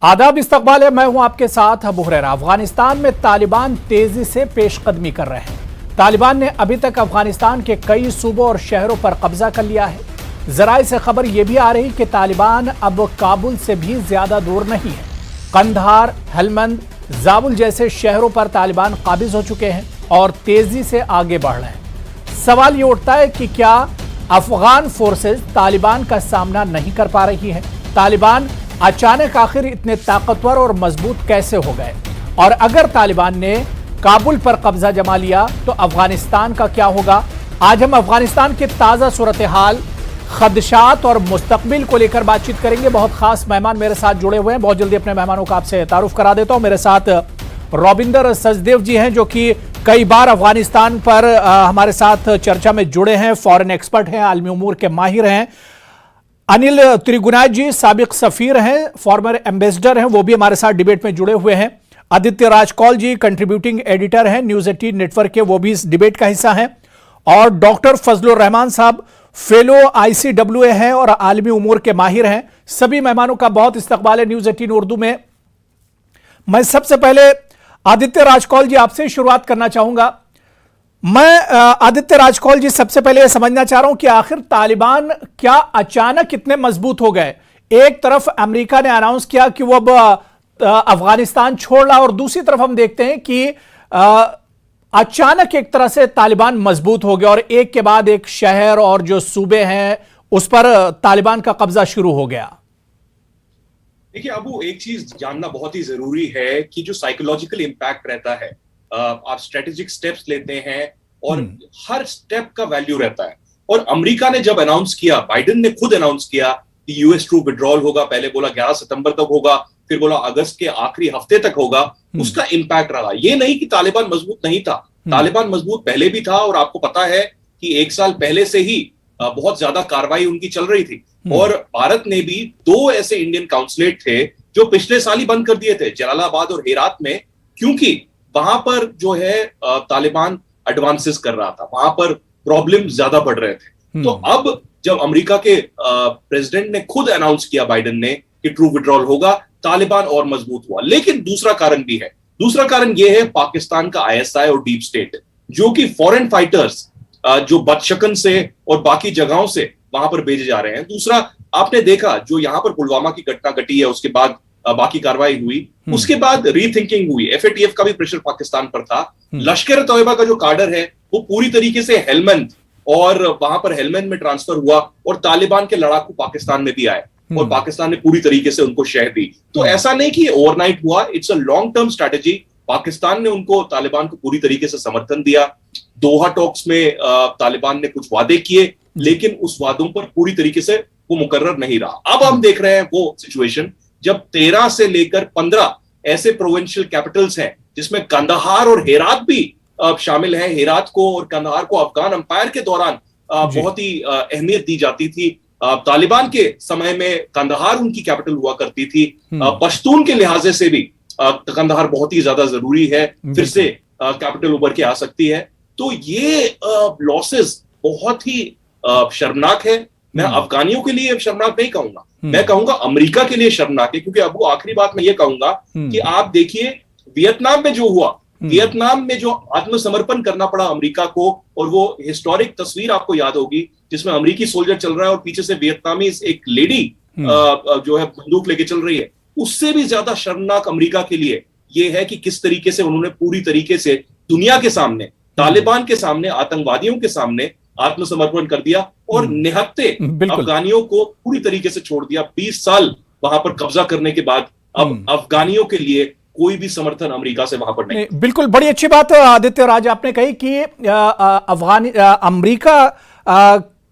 आदाब, इस्तकबाल है। मैं हूं आपके साथ अबू हुरैरा। अफगानिस्तान में तालिबान तेजी से पेशकदमी कर रहे हैं। तालिबान ने अभी तक अफगानिस्तान के कई सूबों और शहरों पर कब्जा कर लिया है। जराए से खबर यह भी आ रही कि तालिबान अब काबुल से भी ज्यादा दूर नहीं है। कंधार, हेलमंद, जाबुल जैसे शहरों पर तालिबान काबिज हो चुके हैं और तेजी से आगे बढ़ रहे हैं। सवाल ये उठता है कि क्या अफगान फोर्सेज तालिबान का सामना नहीं कर पा रही है? तालिबान अचानक आखिर इतने ताकतवर और मजबूत कैसे हो गए? और अगर तालिबान ने काबुल पर कब्जा जमा लिया तो अफगानिस्तान का क्या होगा? आज हम अफगानिस्तान की ताजा सूरत हाल, खदशात और मुस्तकबिल को लेकर बातचीत करेंगे। बहुत खास मेहमान मेरे साथ जुड़े हुए हैं। बहुत जल्दी अपने मेहमानों का आपसे तारुफ करा देता हूं। मेरे साथ रॉबिंदर सचदेव जी हैं, जो कि कई बार अफगानिस्तान पर हमारे साथ चर्चा में जुड़े हैं, फॉरेन एक्सपर्ट हैं, आलमी उमूर के माहिर हैं। अनिल त्रिगुनाथ जी साबिक सफीर हैं, फॉर्मर एम्बेसडर हैं, वो भी हमारे साथ डिबेट में जुड़े हुए हैं। आदित्य राजकौल जी कंट्रीब्यूटिंग एडिटर हैं न्यूज 18 नेटवर्क के, वो भी इस डिबेट का हिस्सा हैं। और डॉक्टर फजलुर रहमान साहब फेलो ICWA हैं और आलमी उमूर के माहिर हैं। सभी मेहमानों का बहुत इस्तकबाल है न्यूज 18 उर्दू में। मैं सबसे पहले आदित्य राजकौल जी आपसे शुरुआत करना चाहूंगा। मैं आदित्य राजकौल जी सबसे पहले यह समझना चाह रहा हूं कि आखिर तालिबान क्या अचानक इतने मजबूत हो गए? एक तरफ अमेरिका ने अनाउंस किया कि वो अब अफगानिस्तान छोड़ रहा, और दूसरी तरफ हम देखते हैं कि अचानक एक तरह से तालिबान मजबूत हो गया और एक के बाद एक शहर और जो सूबे हैं उस पर तालिबान का कब्जा शुरू हो गया। देखिए अबू, एक चीज जानना बहुत ही जरूरी है कि जो साइकोलॉजिकल इम्पैक्ट रहता है, आप स्ट्रेटेजिक स्टेप्स लेते हैं और हर स्टेप का वैल्यू रहता है। और अमेरिका ने जब अनाउंस किया, बाइडेन ने खुद अनाउंस किया कि यूएस ट्रूप विड्रॉल होगा, पहले बोला 11 सितंबर तक होगा, फिर बोला अगस्त के आखिरी हफ्ते तक होगा, उसका इम्पैक्ट रहा। ये नहीं कि तालिबान मजबूत नहीं था, तालिबान मजबूत पहले भी था। और आपको पता है कि एक साल पहले से ही बहुत ज्यादा कार्रवाई उनकी चल रही थी। और भारत ने भी 2 ऐसे इंडियन काउंसलेट थे जो पिछले साल ही बंद कर दिए थे, जलालाबाद और हेरात में, क्योंकि वहां पर जो है तालिबान एडवांसेस कर रहा था, वहां पर प्रॉब्लम ज्यादा बढ़ रहे थे। तो अब जब अमेरिका के प्रेसिडेंट ने खुद अनाउंस किया, बाइडेन ने, कि ट्रू विड्रॉल होगा, तालिबान और मजबूत हुआ। लेकिन दूसरा कारण भी है। दूसरा कारण यह है पाकिस्तान का ISI और डीप स्टेट, जो कि फॉरेन फाइटर्स जो बदशकन से और बाकी जगहों से वहां पर भेजे जा रहे हैं। दूसरा, आपने देखा जो यहां पर पुलवामा की घटना घटी है, उसके बाद बाकी कार्रवाई हुई, उसके बाद रीथिंकिंग हुई। FATF का भी प्रेशर पाकिस्तान पर था। लश्कर तोयबा का जो काडर है वो पूरी तरीके से हेलमंद और वहां पर हेलमंद में ट्रांसफर हुआ, और तालिबान के लड़ाकू पाकिस्तान में भी आए और पाकिस्तान ने पूरी तरीके से उनको शह दी। तो ऐसा नहीं कि ओवरनाइट हुआ, it's a long term strategy. Pakistan ने उनको, तालिबान को पूरी तरीके से समर्थन दिया। दोहा टॉक्स में तालिबान ने कुछ वादे किए, लेकिन उस वादों पर पूरी तरीके से वो मुकर्रर नहीं रहा। अब हम देख रहे हैं वो सिचुएशन जब 13 से लेकर 15 ऐसे प्रोविंशियल कैपिटल्स हैं जिसमें कंदहार और हेरात भी शामिल हैं। हेरात को और कंदहार को अफगान अंपायर के दौरान बहुत ही अहमियत दी जाती थी। तालिबान के समय में कंदहार उनकी कैपिटल हुआ करती थी। पश्तून के लिहाजे से भी कंदहार बहुत ही ज्यादा जरूरी है, फिर से कैपिटल उभर के आ सकती है। तो ये लॉसेस बहुत ही शर्मनाक है। मैं अफगानियों के लिए शर्मनाक नहीं कहूंगा, मैं कहूंगा अमेरिका के लिए शर्मनाक है। क्योंकि अब आखिरी बात मैं ये कहूंगा कि आप देखिए वियतनाम में जो हुआ, वियतनाम में जो आत्मसमर्पण करना पड़ा अमेरिका को, और वो हिस्टोरिक तस्वीर आपको याद होगी जिसमें अमेरिकी सोल्जर चल रहा है और पीछे से वियतनामी एक लेडी जो है बंदूक लेके चल रही है। उससे भी ज्यादा शर्मनाक अमेरिका के लिए ये है कि किस तरीके से उन्होंने पूरी तरीके से दुनिया के सामने, तालिबान के सामने, आतंकवादियों के सामने आत्मसमर्पण कर दिया और निहत्ते अफगानियों को पूरी तरीके से छोड़ दिया। 20 साल वहां पर कब्जा करने के बाद अब अफगानियों के लिए कोई भी समर्थन अमेरिका से वहां पर नहीं। बिल्कुल, बड़ी अच्छी बात आदित्य राज आपने कही कि अमेरिका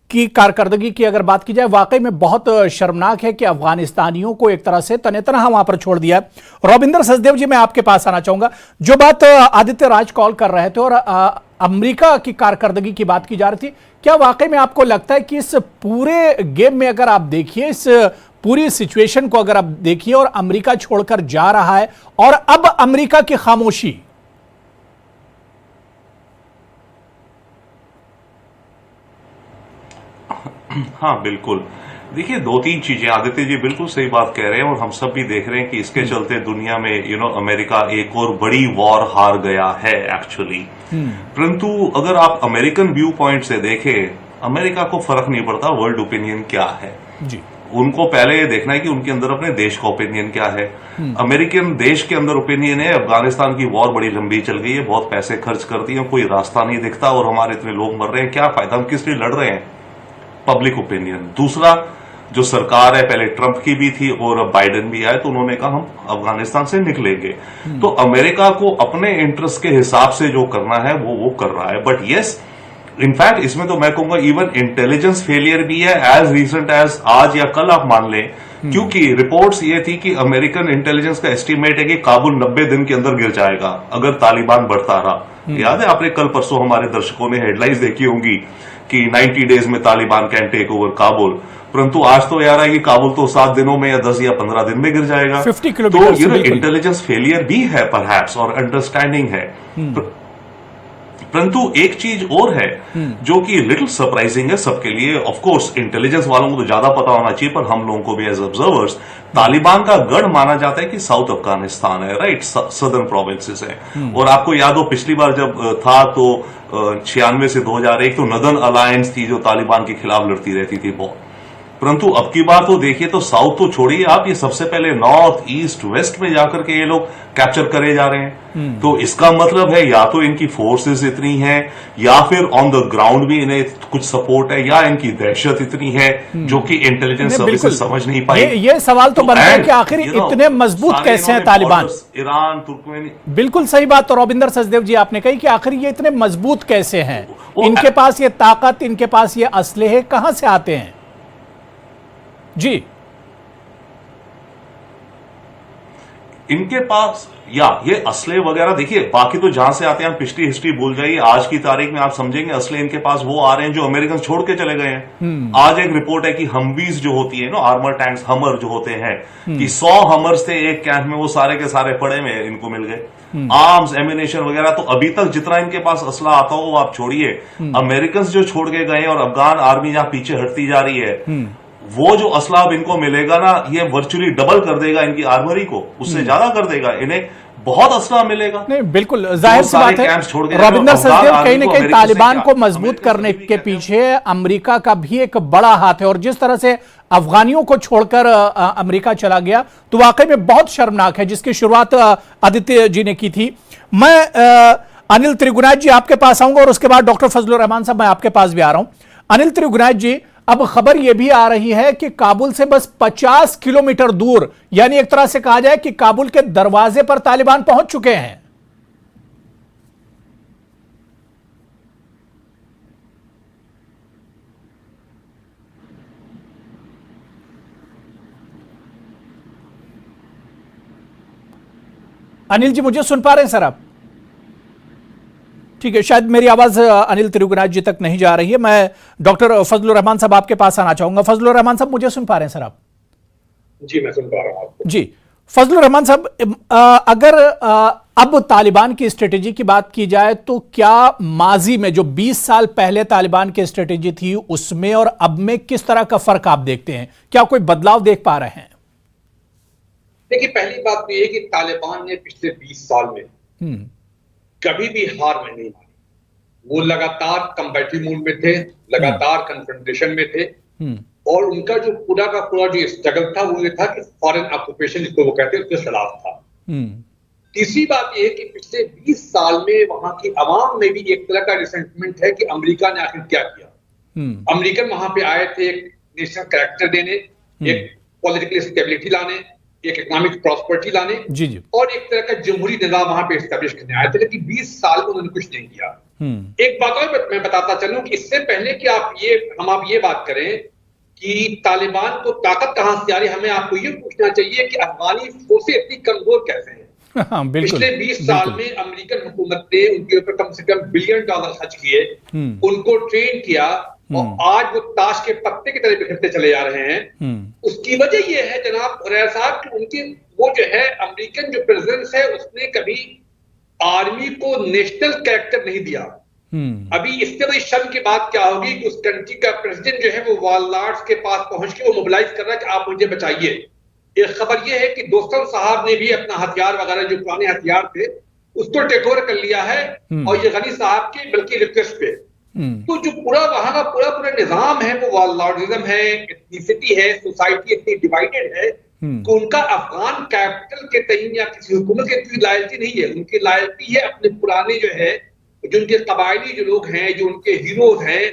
की कारकर्दगी की अगर बात की जाए, वाकई में बहुत शर्मनाक है कि अफगानिस्तानियों को एक तरह से तने तनहा वहां पर छोड़ दिया। रॉबिंदर सचदेव जी, मैं आपके पास आना चाहूंगा। जो बात आदित्य राज कॉल कर रहे थे और अमेरिका की कारकर्दगी की बात की जा रही थी, क्या वाकई में आपको लगता है कि इस पूरे गेम में अगर आप देखिए, इस पूरी सिचुएशन को अगर आप देखिए, और अमेरिका छोड़कर जा रहा है और अब अमेरिका की खामोशी? हाँ बिल्कुल, देखिए, दो तीन चीजें, आदित्य जी बिल्कुल सही बात कह रहे हैं और हम सब भी देख रहे हैं कि इसके चलते दुनिया में अमेरिका एक और बड़ी वॉर हार गया है एक्चुअली। परंतु अगर आप अमेरिकन व्यू पॉइंट से देखें, अमेरिका को फर्क नहीं पड़ता वर्ल्ड ओपिनियन क्या है जी। उनको पहले ये देखना है कि उनके अंदर अपने देश का ओपिनियन क्या है। अमेरिकन देश के अंदर ओपिनियन है अफगानिस्तान की वॉर बड़ी लंबी चल गई है, बहुत पैसे खर्च कर दिए, कोई रास्ता नहीं दिखता और हमारे इतने लोग मर रहे हैं, क्या फायदा, हम किस लिए लड़ रहे हैं, पब्लिक ओपिनियन। दूसरा, जो सरकार है पहले ट्रंप की भी थी और अब बाइडेन भी आए तो उन्होंने कहा हम अफगानिस्तान से निकलेंगे। तो अमेरिका को अपने इंटरेस्ट के हिसाब से जो करना है वो कर रहा है। बट यस, इनफैक्ट इसमें तो मैं कहूंगा इवन इंटेलिजेंस फेलियर भी है, एज रिसेंट एज आज या कल आप मान लें, क्योंकि रिपोर्ट्स ये थी कि अमेरिकन इंटेलिजेंस का एस्टीमेट है कि काबुल 90 दिन के अंदर गिर जाएगा अगर तालिबान बढ़ता रहा। याद है आपने कल परसों हमारे दर्शकों ने हेडलाइंस देखी होंगी कि 90 डेज में Taliban can take over Kabul, परंतु आज तो यार है कि काबुल तो 7 दिनों में या 10 या 15 दिन में गिर जाएगा। 50 किलोमीटर तो इंटेलिजेंस फेलियर भी है परहैप्स और अंडरस्टैंडिंग है। परंतु एक चीज और है जो कि लिटिल सरप्राइजिंग है सबके लिए। ऑफ कोर्स इंटेलिजेंस वालों को तो ज्यादा पता होना चाहिए, पर हम लोगों को भी एज ऑब्जर्वर्स, तालिबान का गढ़ माना जाता है कि साउथ अफगानिस्तान है, राइट, सदर्न प्रोविंसेस है। और आपको याद हो पिछली बार जब था तो 96 से 2001 तो नदर्न अलायंस थी जो तालिबान के खिलाफ लड़ती रहती थी बहुत। परंतु अब की बार तो देखिए तो साउथ तो छोड़िए आप, ये सबसे पहले नॉर्थ, ईस्ट, वेस्ट में जाकर के ये लोग कैप्चर करे जा रहे हैं। तो इसका मतलब है या तो इनकी फोर्सेस इतनी हैं या फिर ऑन द ग्राउंड भी इन्हें कुछ सपोर्ट है, या इनकी दहशत इतनी है जो कि इंटेलिजेंस सर्विसेज समझ नहीं पाई। ये सवाल तो बनता है कि आखिर इतने मजबूत कैसे हैं तालिबान। ईरान, तुर्कमेनी, बिल्कुल सही बात। तो रविंदर सचदेव जी आपने कही कि आखिर ये इतने मजबूत कैसे हैं, इनके पास ये ताकत, इनके पास ये असलहे कहां से आते हैं जी। इनके पास या ये असले वगैरह देखिए, बाकी तो जहां से आते हैं, पिछली हिस्ट्री भूल जाइए, आज की तारीख में आप समझेंगे असले इनके पास वो आ रहे हैं जो अमेरिकन छोड़ के चले गए हैं। आज एक रिपोर्ट है कि हमवीज जो होती है आर्मर टैंक्स, हमर जो होते हैं, कि 100 हमर्स थे एक कैंप में, वो सारे के सारे पड़े में इनको मिल गए। आर्म्स, एमिनेशन वगैरह, तो अभी तक जितना इनके पास असला आता हो वो आप छोड़िए, अमेरिकन जो छोड़ के गए और अफगान आर्मी जहां पीछे हटती जा रही है, वो जो असला अब इनको मिलेगा ना, ये वर्चुअली डबल कर देगा इनकी आर्मरी को, उससे ज्यादा कर देगा, इन्हें बहुत असला मिलेगा। नहीं, बिल्कुल जाहिर सी बात है रविंदर सचदेव, कहीं ना कहीं तालिबान को मजबूत करने के पीछे अमेरिका का भी एक बड़ा हाथ है, और जिस तरह से अफगानियों को छोड़कर अमेरिका चला गया तो वाकई में बहुत शर्मनाक है, जिसकी शुरुआत आदित्य जी ने की थी। मैं अनिल त्रिगुनाथ जी आपके पास आऊंगा और उसके बाद डॉक्टर फजलुर रहमान साहब मैं आपके पास भी आ रहा हूं। अनिल त्रिगुनाथ जी, अब खबर यह भी आ रही है कि काबुल से बस 50 किलोमीटर दूर, यानी एक तरह से कहा जाए कि काबुल के दरवाजे पर तालिबान पहुंच चुके हैं। अनिल जी मुझे सुन पा रहे हैं सर आप? ठीक है, शायद मेरी आवाज अनिल त्रिगुनाथ जी तक नहीं जा रही है। मैं डॉक्टर फजलुर रहमान साहब आपके पास आना चाहूंगा। फजलुर रहमान साहब मुझे सुन पा रहे हैं सर आप? जी मैं सुन पा रहा हूं आपको। जी फजलुर रहमान साहब, अगर अब तालिबान की स्ट्रेटेजी की बात की जाए तो क्या माजी में जो 20 साल पहले तालिबान की स्ट्रेटेजी थी उसमें और अब में किस तरह का फर्क आप देखते हैं? क्या कोई बदलाव देख पा रहे हैं? देखिए, पहली बात तो ये कि तालिबान ने पिछले 20 साल में कभी भी हार में नहीं मानी। वो लगातार कम्बैटिव मूड में थे, लगातार कन्फ्रंटेशन में थे, और उनका जो पूरा का पूरा जो स्ट्रगल था वो ये था कि फॉरेन ऑक्यूपेशन जिसको वो कहते हैं उसके खिलाफ था। तीसरी बात ये है कि पिछले 20 साल में वहां की आवाम में भी एक तरह का रिसेंटमेंट है कि अमेरिका ने आखिर क्या किया। अमेरिकन वहां पे आए थे एक नेशनल कैरेक्टर देने, एक पॉलिटिकल स्टेबिलिटी लाने, एक इकोनॉमिक प्रॉस्पेरिटी लाने, जी। और एक तरह का जमहूरी निजाम वहां पे एस्टेब्लिश करने आए थे, लेकिन 20 साल में उन्होंने कुछ नहीं किया। एक बात और मैं बताता चलूं कि इससे पहले कि आप ये बात करें कि तालिबान को ताकत कहां से आ रही है, हमें आपको ये पूछना चाहिए कि अफगानी फोर्सें इतनी कमजोर कैसे हैं। पिछले 20 साल में अमेरिकन हुकूमत ने उनके ऊपर कम से कम $1 बिलियन खर्च किए, उनको ट्रेन किया, और आज वो ताश के पत्ते की तरह बिखरते चले जा रहे हैं। उसकी वजह यह है जनाब हुरैर साहब कि उनकी वो जो है अमेरिकन जो प्रेजेंस है उसने कभी आर्मी को नेशनल कैरेक्टर नहीं दिया। अभी इससे बड़ी शर्म की बात क्या होगी कि उस कंट्री का प्रेसिडेंट जो है वो वॉलमार्ट्स के पास पहुंच के वो मोबिलाइज कर रहा है कि आप मुझे बचाइए। एक खबर ये है कि दोस्तम साहब ने भी अपना हथियार वगैरह जो पुराने हथियार थे उसको टेक ओवर कर लिया है, और ये गनी साहब के बल्कि रिक्वेस्ट पे। तो जो पूरा वहां का पूरा निजाम है वो वॉलमार्टिज्म है, एथनिसिटी है, सोसाइटी इतनी डिवाइडेड है कि उनका अफगान कैपिटल के तहत या किसी हुकूमत के कोई लॉयल्टी नहीं है। उनकी लॉयल्टी है अपने पुराने जो है, जो उनके कबायली जो लोग हैं, जो उनके हीरोज हैं।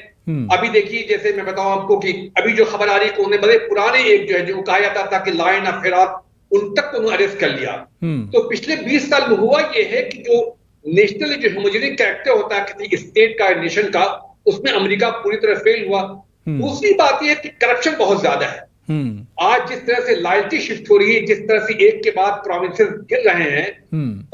अभी देखिए, जैसे मैं बताऊं आपको कि अभी जो खबर आ रही है कि उन्हें बड़े पुराने एक जो है, जो कहा जाता था कि लायन ऑफ हेरात, उन तक उन्होंने अरेस्ट कर लिया। तो पिछले 20 साल में हुआ ये है कि जो नेशनल जो होमोजेनिक कैरेक्टर होता है किसी स्टेट का, नेशन का, उसमें अमेरिका पूरी तरह फेल हुआ। दूसरी बात यह है कि करप्शन बहुत ज्यादा है। आज जिस तरह से लॉयल्टी शिफ्ट हो रही है, जिस तरह से एक के बाद प्रोविंसेस गिर रहे हैं,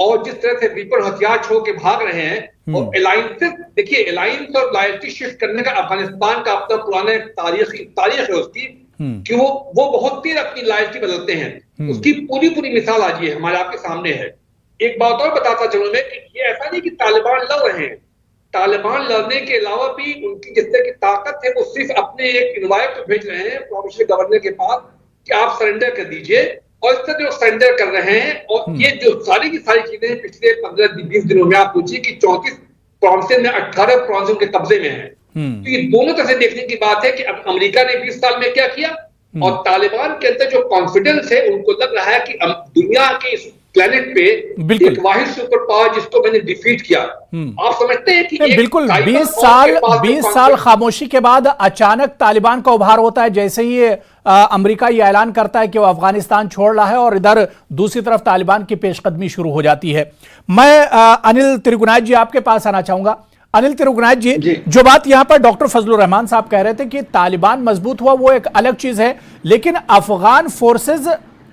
और जिस तरह से पीपल हथियार छोड़ के भाग रहे हैं, और अलायंसेस, देखिए अलायंस और लॉयल्टी शिफ्ट करने का अफगानिस्तान का अपना पुराना तारीख है उसकी, कि वो बहुत देर अपनी लॉयल्टी बदलते हैं। उसकी पूरी मिसाल आज ये हमारे आपके सामने है। एक बात और बताता चलूं मैं कि ये ऐसा नहीं कि तालिबान लड़ रहे हैं। तालिबान लड़ने के अलावा भी उनकी जिस तरह की ताकत है वो सिर्फ अपने एक इन्वाय को भेज रहे हैं प्रोविंशियल गवर्नर के पास कि आप सरेंडर कर दीजिए, और इस तरह जो सरेंडर कर रहे हैं। और ये जो सारी की सारी चीजें पिछले 15-20 दिनों में आप पूछिए कि 34 प्रोविंसेस में 18 प्रोविंसेस के कब्जे में है। तो ये दोनों तरह से देखने की बात है कि अब अमेरिका ने 20 साल में क्या किया, और तालिबान के अंदर जो कॉन्फिडेंस है, उनको लग रहा है कि दुनिया के इस प्लेनेट पे एक वाहिद सुपर पावर जिसको मैंने डिफीट किया। आप समझते हैं कि बिल्कुल 20 साल खामोशी के बाद अचानक तालिबान का उभार होता है। जैसे ही अमेरिका ये ऐलान करता है कि वो अफगानिस्तान छोड़ रहा है, और इधर दूसरी तरफ तालिबान की पेशकदमी शुरू हो जाती है। मैं अनिल तिरुगुनाथ जी आपके पास आना चाहूंगा। अनिल तिरुगुनाथ जी, जो बात यहां पर डॉक्टर फजलुर रहमान साहब कह रहे थे कि तालिबान मजबूत हुआ, वो एक अलग चीज है, लेकिन अफगान फोर्सेज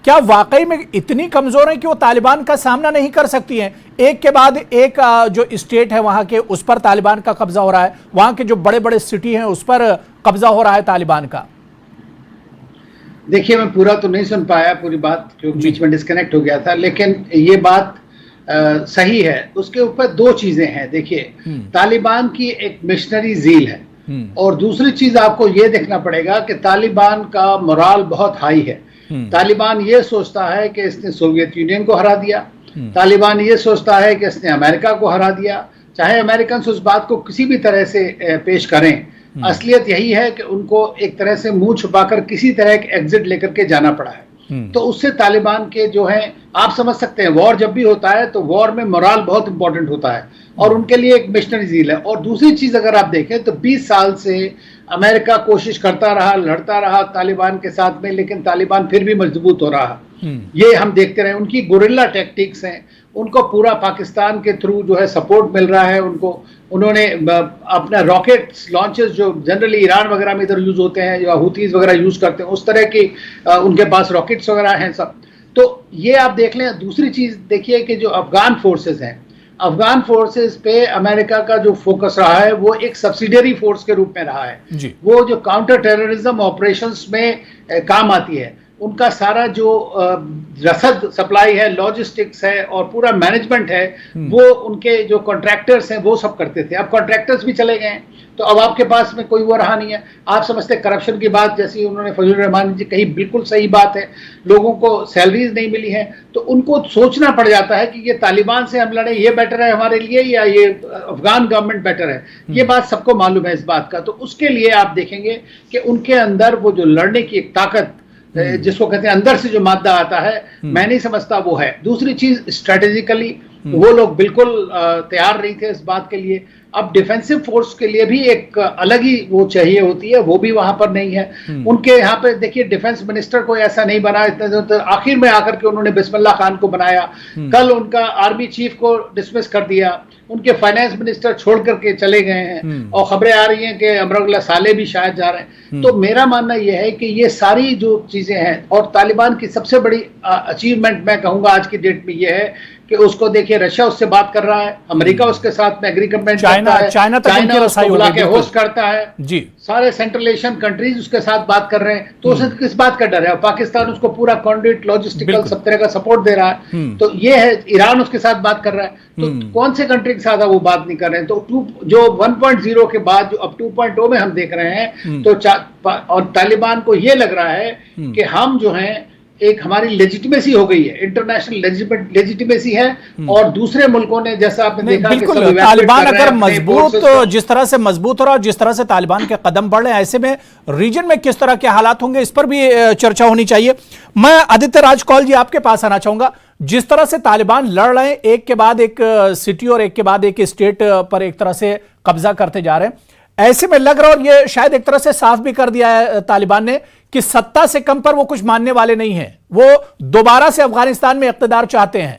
क्या वाकई में इतनी कमजोर है कि वो तालिबान का सामना नहीं कर सकती हैं? एक के बाद एक जो स्टेट है वहां के, उस पर तालिबान का कब्जा हो रहा है, वहां के जो बड़े बड़े सिटी हैं उस पर कब्जा हो रहा है तालिबान का। देखिए, मैं पूरा तो नहीं सुन पाया पूरी बात, क्योंकि बीच में डिस्कनेक्ट हो गया था, लेकिन ये बात सही है। उसके ऊपर दो चीजें हैं। देखिए, तालिबान की एक मिशनरी ज़ील है, और दूसरी चीज आपको ये देखना पड़ेगा कि तालिबान का मोराल बहुत हाई है। तालिबान ये सोचता है कि इसने सोवियत यूनियन को हरा दिया, तालिबान ये सोचता है कि इसने अमेरिका को हरा दिया। चाहे अमेरिकन उस बात को किसी भी तरह से पेश करें, असलियत यही है कि उनको एक तरह से मुंह छुपाकर किसी तरह के एग्जिट लेकर के जाना पड़ा है। तो उससे तालिबान के जो हैं, आप समझ सकते हैं, वॉर जब भी होता है तो वॉर में मोराल बहुत इंपॉर्टेंट होता है, और उनके लिए एक मिशनरी ज़ील है। और दूसरी चीज अगर आप देखें तो 20 साल से अमेरिका कोशिश करता रहा, लड़ता रहा तालिबान के साथ में, लेकिन तालिबान फिर भी मजबूत हो रहा। ये हम देखते रहे। उनकी गुरिल्ला टैक्टिक्स हैं, उनको पूरा पाकिस्तान के थ्रू जो है सपोर्ट मिल रहा है उनको। उन्होंने अपना रॉकेट लॉन्चेस जो जनरली ईरान वगैरह में इधर यूज होते हैं, या हुतीज वगैरह यूज करते हैं, उस तरह की उनके पास रॉकेट्स वगैरह हैं सब। तो ये आप देख लें। दूसरी चीज देखिए कि जो अफगान फोर्सेस हैं, अफगान फोर्सेस पे अमेरिका का जो फोकस रहा है वो एक सब्सिडियरी फोर्स के रूप में रहा है। वो जो काउंटर टेररिज्म ऑपरेशंस में काम आती है, उनका सारा जो रसद सप्लाई है, लॉजिस्टिक्स है, और पूरा मैनेजमेंट है, वो उनके जो कॉन्ट्रैक्टर्स हैं वो सब करते थे। अब कॉन्ट्रैक्टर्स भी चले गए हैं, तो अब आपके पास में कोई वो रहा नहीं है। आप समझते करप्शन की बात, जैसी उन्होंने फजलुर रहमान जी कही, बिल्कुल सही बात है। लोगों को सैलरीज नहीं मिली है, तो उनको सोचना पड़ जाता है कि ये तालिबान से हम लड़े, ये बेटर है हमारे लिए, या ये अफगान गवर्नमेंट बेटर है। ये बात सबको मालूम है इस बात का। तो उसके लिए आप देखेंगे कि उनके अंदर वो जो लड़ने की एक ताकत, जिसको कहते हैं अंदर से जो मादा आता है, मैं नहीं समझता वो है। दूसरी चीज, स्ट्रेटेजिकली वो लोग बिल्कुल तैयार नहीं थे इस बात के लिए। अब डिफेंसिव फोर्स के लिए भी एक अलग ही वो चाहिए होती है, वो भी वहां पर नहीं है। उनके यहाँ पे देखिए, डिफेंस मिनिस्टर को ऐसा नहीं बना, इतने तो आखिर में आकर के उन्होंने बिस्मिल्लाह खान को बनाया। कल उनका आर्मी चीफ को डिसमिस कर दिया, उनके फाइनेंस मिनिस्टर छोड़ करके चले गए हैं, और खबरें आ रही हैं कि अमरुल्लाह साले भी शायद जा रहे हैं। तो मेरा मानना यह है कि ये सारी जो चीजें हैं, और तालिबान की सबसे बड़ी अचीवमेंट मैं कहूंगा आज की डेट में यह है कि उसको देखिए रशिया उससे बात कर रहा है, अमेरिका उसके साथ में एग्रीमेंट चाइना करता है, चाइना तक उनकी रसाई बुला के होगी, होस्ट करता है जी। सारे सेंट्रल एशियन कंट्रीज उसके साथ बात कर रहे हैं, तो उसे किस बात का डर है? पाकिस्तान उसको पूरा कॉन्ड्यूट लॉजिस्टिकल सब तरह का सपोर्ट दे रहा है, तो ये है। ईरान उसके साथ बात कर रहा है, तो कौन से कंट्री के साथ वो बात नहीं कर रहे हैं? तो जो 1.0 के बाद जो अब 2.0 में हम देख रहे हैं, तो और तालिबान को ये लग रहा है कि हम जो हैं एक हमारी लेजिटिमेसी हो गई है, इंटरनेशनल लेजिटिमेसी है, और दूसरे मुल्कों ने जैसा आपने देखा बिल्कुल कि तालिबान अगर मजबूत, जिस तरह से मजबूत हो रहा है, जिस तरह से तालिबान के कदम बढ़ रहे हैं, ऐसे में रीजन में किस तरह के हालात होंगे, इस पर भी चर्चा होनी चाहिए। मैं आदित्य राज कौल जी आपके पास आना चाहूंगा। जिस तरह से तालिबान लड़ रहे हैं, एक के बाद एक सिटी और एक के बाद एक स्टेट पर एक तरह से कब्जा करते जा रहे हैं, ऐसे में लग रहा है, और ये शायद एक तरह से साफ भी कर दिया है तालिबान ने, कि सत्ता से कम पर वो कुछ मानने वाले नहीं हैं, वो दोबारा से अफगानिस्तान में इख्तिदार चाहते हैं।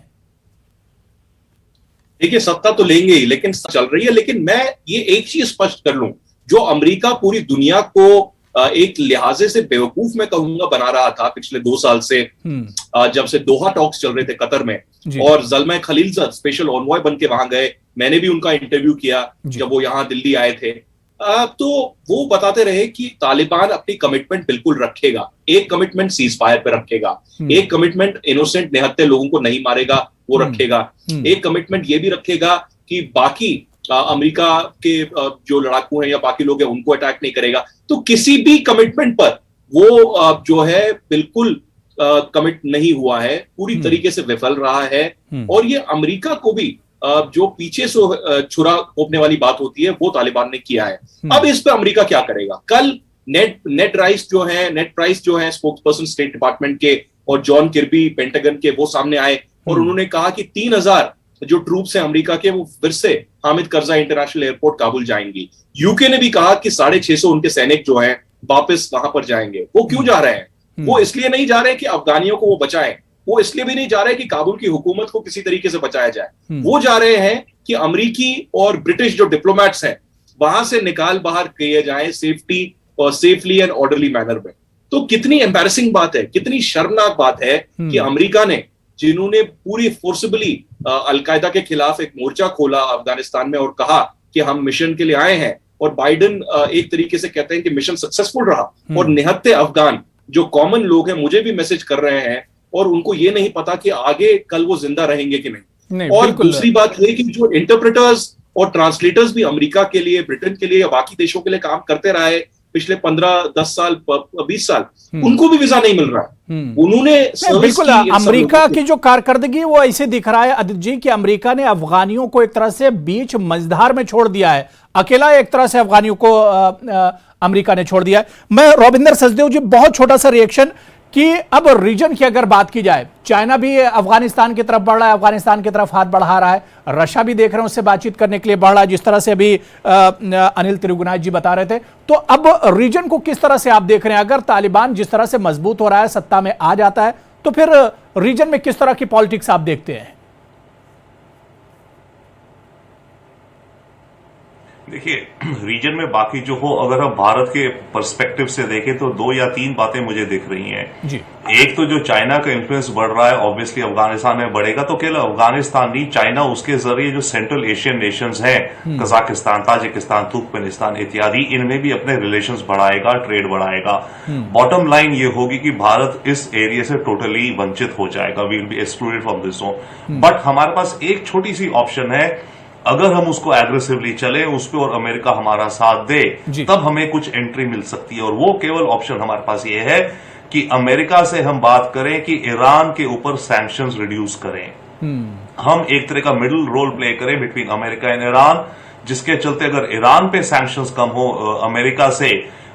देखिए, सत्ता तो लेंगे ही, लेकिन चल रही है। लेकिन मैं ये एक चीज स्पष्ट कर लूं, जो अमेरिका पूरी दुनिया को एक लिहाजे से बेवकूफ मैं कहूंगा बना रहा था पिछले 2 साल से, जब से दोहा टॉक्स चल रहे थे कतर में, और ज़ल्मा खलीलज़द स्पेशल ऑनवॉय बन के वहां गए, मैंने भी उनका इंटरव्यू किया जब वो यहां दिल्ली आए थे, तो वो बताते रहे कि तालिबान अपनी कमिटमेंट बिल्कुल रखेगा। एक कमिटमेंट सीज फायर पे रखेगा, एक कमिटमेंट इनोसेंट निहत्थे लोगों को नहीं मारेगा वो रखेगा, एक कमिटमेंट ये भी रखेगा कि बाकी अमेरिका के जो लड़ाकू हैं या बाकी लोग हैं उनको अटैक नहीं करेगा। तो किसी भी कमिटमेंट पर वो जो है बिल्कुल कमिट नहीं हुआ है, पूरी तरीके से विफल रहा है। और ये अमेरिका को भी जो पीछे से छुरा घोंपने वाली बात होती है वो तालिबान ने किया है। अब इस पे अमेरिका क्या करेगा? कल नेड प्राइस जो है स्पोक्स पर्सन स्टेट डिपार्टमेंट के, और जॉन किर्बी पेंटागन के, वो सामने आए और उन्होंने कहा कि 3000 जो ट्रूप्स हैं अमेरिका के, वो फिर से हामिद करजाई इंटरनेशनल एयरपोर्ट काबुल जाएंगी। यूके ने भी कहा कि 650 उनके सैनिक जो हैं वापस वहां पर जाएंगे। वो क्यों जा रहे हैं? वो इसलिए नहीं जा रहे कि अफगानियों को वो बचाएं, वो इसलिए भी नहीं जा रहे कि काबुल की हुकूमत को किसी तरीके से बचाया जाए। वो जा रहे हैं कि अमेरिकी और ब्रिटिश जो डिप्लोमेट्स हैं वहां से निकाल बाहर किए जाएं सेफ्टी और सेफली एंड ऑर्डरली मैनर में। तो कितनी एम्बैरेसिंग बात है, कितनी शर्मनाक बात है कि अमेरिका ने, जिन्होंने पूरी फोर्सिबली अलकायदा के खिलाफ एक मोर्चा खोला अफगानिस्तान में और कहा कि हम मिशन के लिए आए हैं, और बाइडेन एक तरीके से कहते हैं कि मिशन सक्सेसफुल रहा, और निहत्थे अफगान जो कॉमन लोग हैं मुझे भी मैसेज कर रहे हैं, और उनको ये नहीं पता कि आगे कल वो जिंदा रहेंगे कि नहीं। और दूसरी बात ये कि जो इंटरप्रेटर्स और ट्रांसलेटर्स भी अमेरिका के लिए, ब्रिटेन के लिए या बाकी देशों के लिए काम करते रहे पिछले 15-10 साल 20 साल, उनको भी वीजा नहीं मिल रहा है। उन्होंने बिल्कुल अमेरिका की जो कारकर्दगी वो ऐसे दिख रहा है अदित जी कि अमेरिका ने अफगानियों को एक तरह से बीच मझधार में छोड़ दिया है, अकेला एक तरह से अफगानियों को अमेरिका ने छोड़ दिया है। मैं रविंदर सचदेव जी, बहुत छोटा सा रिएक्शन कि अब रीजन की अगर बात की जाए, चाइना भी अफगानिस्तान की तरफ बढ़ रहा है, अफगानिस्तान की तरफ हाथ बढ़ा रहा है, रशिया भी देख रहे हैं उससे बातचीत करने के लिए बढ़ रहा है, जिस तरह से अभी अनिल तिरुगुनाथ जी बता रहे थे। तो अब रीजन को किस तरह से आप देख रहे हैं? अगर तालिबान जिस तरह से मजबूत हो रहा है, सत्ता में आ जाता है, तो फिर रीजन में किस तरह की पॉलिटिक्स आप देखते हैं? देखिए, रीजन में बाकी जो हो, अगर हम भारत के पर्सपेक्टिव से देखें तो 2 या 3 बातें मुझे दिख रही हैं जी। एक तो जो चाइना का इन्फ्लुएंस बढ़ रहा है, ऑब्वियसली अफगानिस्तान में बढ़ेगा, तो केवल अफगानिस्तान नहीं, चाइना उसके जरिए जो सेंट्रल एशियन नेशंस हैं, कजाकिस्तान, ताजिकिस्तान, तुर्कमेनिस्तान इत्यादि, इनमें भी अपने रिलेशंस बढ़ाएगा, ट्रेड बढ़ाएगा। बॉटम लाइन ये होगी कि भारत इस एरिया से टोटली वंचित हो जाएगा, we will be excluded from this zone. But हमारे पास एक छोटी सी ऑप्शन है, अगर हम उसको एग्रेसिवली चले उस पर और अमेरिका हमारा साथ दे, तब हमें कुछ एंट्री मिल सकती है। और वो केवल ऑप्शन हमारे पास ये है कि अमेरिका से हम बात करें कि ईरान के ऊपर सैंक्शंस रिड्यूस करें। हम एक तरह का मिडिल रोल प्ले करें बिटवीन अमेरिका एंड ईरान, जिसके चलते अगर ईरान पे सैंक्शंस कम हो अमेरिका से,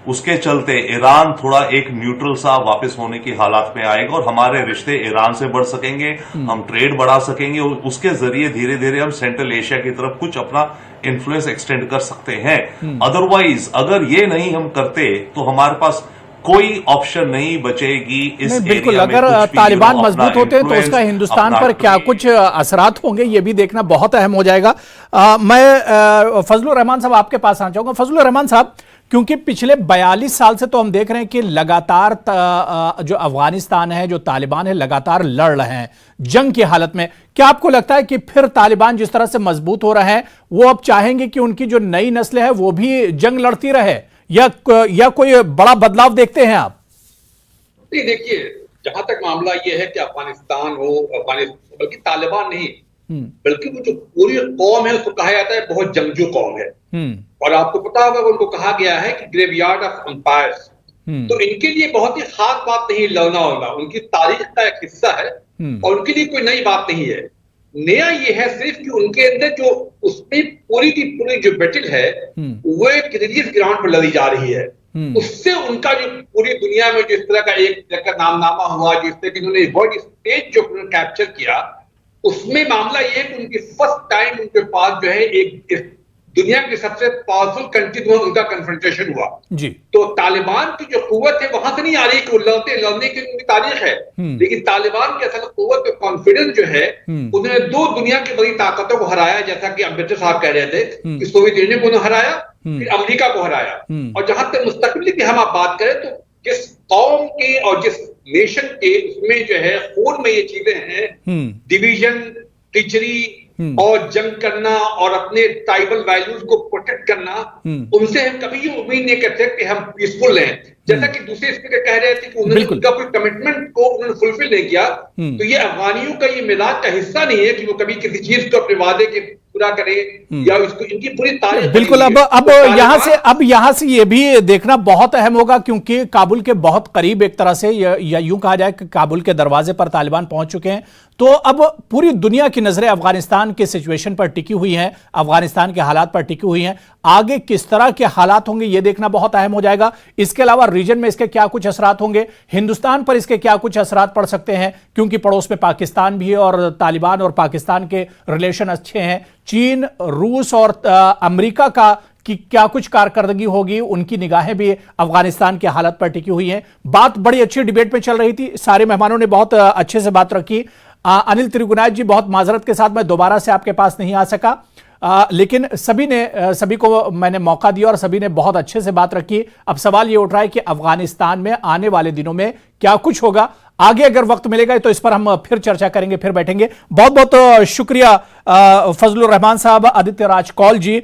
उसके चलते ईरान थोड़ा एक न्यूट्रल सा वापस होने की हालात में आएगा और हमारे रिश्ते ईरान से बढ़ सकेंगे, हम ट्रेड बढ़ा सकेंगे और उसके जरिए धीरे धीरे हम सेंट्रल एशिया की तरफ कुछ अपना इन्फ्लुएंस एक्सटेंड कर सकते हैं। अदरवाइज अगर ये नहीं हम करते तो हमारे पास कोई ऑप्शन नहीं बचेगी इस बिल्कुल। अगर तालिबान मजबूत होते हैं तो उसका हिंदुस्तान पर क्या कुछ असरात होंगे, ये भी देखना बहुत अहम हो जाएगा। मैं फजलुर रहमान साहब आपके पास आना चाहूंगा। फजलुर रहमान साहब, क्योंकि पिछले 42 साल से तो हम देख रहे हैं कि लगातार जो अफगानिस्तान है, जो तालिबान है, लगातार लड़ रहे हैं जंग की हालत में। क्या आपको लगता है कि फिर तालिबान जिस तरह से मजबूत हो रहे हैं, वो अब चाहेंगे कि उनकी जो नई नस्ल है वो भी जंग लड़ती रहे, या कोई बड़ा बदलाव देखते हैं आप? नहीं, देखिए, जहां तक मामला ये है कि अफगानिस्तान हो, बल्कि तालिबान नहीं, बल्कि वो जो पूरी कौम है उसको कहा जाता है बहुत जंगजू कौम है। और आपको पता होगा उनको कहा गया है कि ग्रेवयार्ड ऑफ एम्पायर्स। तो इनके लिए बहुत ही खास बात नहीं लड़ना होगा, उनकी तारीख का एक हिस्सा है और उनके लिए कोई नई बात नहीं है। नया ये है सिर्फ कि उनके अंदर जो उसमें पूरी की पूरी जो बैटल है वो एक रिलीजियस ग्राउंड पर लड़ी जा रही है। उससे उनका जो पूरी दुनिया में जो इस तरह का एक नामनामा हुआ, जिस तरह की उन्होंने वर्ल्ड स्टेज जो कैप्चर किया, उसमें मामला ये है कि उनकी फर्स्ट टाइम उनके पास जो है एक दुनिया की सबसे पावरफुल कंट्री में उनका कन्फ्रंटेशन हुआ जी। तो तालिबान की जो कुव्वत है वहां से नहीं आ रही कि वो लड़ने की उनकी तारीख है, लेकिन तालिबान की असल कुव्वत और कॉन्फिडेंस जो है, उन्होंने दो दुनिया की बड़ी ताकतों को हराया, जैसा कि अम्बेडकर साहब कह रहे थे कि सोवियत यूनियन को उन्होंने हराया, फिर अमेरिका को हराया। और जहां तक मुस्तकबिल की हम आप बात करें तो जिस कौम के और जिस नेशन के उसमें जो है खून में ये चीजें हैं, डिवीजन, टिचरी और जंग करना और अपने ट्राइबल वैल्यूज को प्रोटेक्ट करना, उनसे हम कभी ये उम्मीद नहीं करते कि हम पीसफुल हैं। जैसा कि दूसरे स्पीकर कह रहे थे कि उन्होंने उनका कोई कमिटमेंट को उन्होंने फुलफिल नहीं किया, तो ये अफगानियों का ये मिजाज का हिस्सा नहीं है कि वो कभी किसी चीज को अपने वादे के पूरा करे या उसको इनकी पूरी तारीफ। बिल्कुल। अब यहां से ये भी देखना बहुत अहम होगा, क्योंकि काबुल के बहुत करीब एक तरह से, या यूं कहा जाए कि काबुल के दरवाजे पर तालिबान पहुंच चुके हैं। तो अब पूरी दुनिया की नजरें अफगानिस्तान के सिचुएशन पर टिकी हुई हैं, अफगानिस्तान के हालात पर टिकी हुई हैं। आगे किस तरह के हालात होंगे ये देखना बहुत अहम हो जाएगा। इसके अलावा रीजन में इसके क्या कुछ असरात होंगे, हिंदुस्तान पर इसके क्या कुछ असरात पड़ सकते हैं, क्योंकि पड़ोस में पाकिस्तान भी है और तालिबान और पाकिस्तान के रिलेशन अच्छे हैं। चीन, रूस और अमेरिका का कि क्या कुछ कारकर्दगी होगी, उनकी निगाहें भी अफगानिस्तान के हालत पर टिकी हुई हैं। बात बड़ी अच्छी डिबेट में चल रही थी, सारे मेहमानों ने बहुत अच्छे से बात रखी। अनिल त्रिगुनाथ जी, बहुत माजरत के साथ मैं दोबारा से आपके पास नहीं आ सका, लेकिन सभी को मैंने मौका दिया और सभी ने बहुत अच्छे से बात रखी। अब सवाल ये उठ रहा है कि अफगानिस्तान में आने वाले दिनों में क्या कुछ होगा। आगे अगर वक्त मिलेगा तो इस पर हम फिर चर्चा करेंगे, फिर बैठेंगे। बहुत बहुत शुक्रिया फजलुर रहमान साहब, आदित्य राज कौल जी,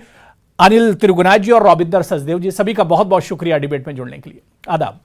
अनिल त्रिगुनाथ जी और रॉबिंदर सचदेव जी, सभी का बहुत बहुत शुक्रिया डिबेट में जुड़ने के लिए। आदाब।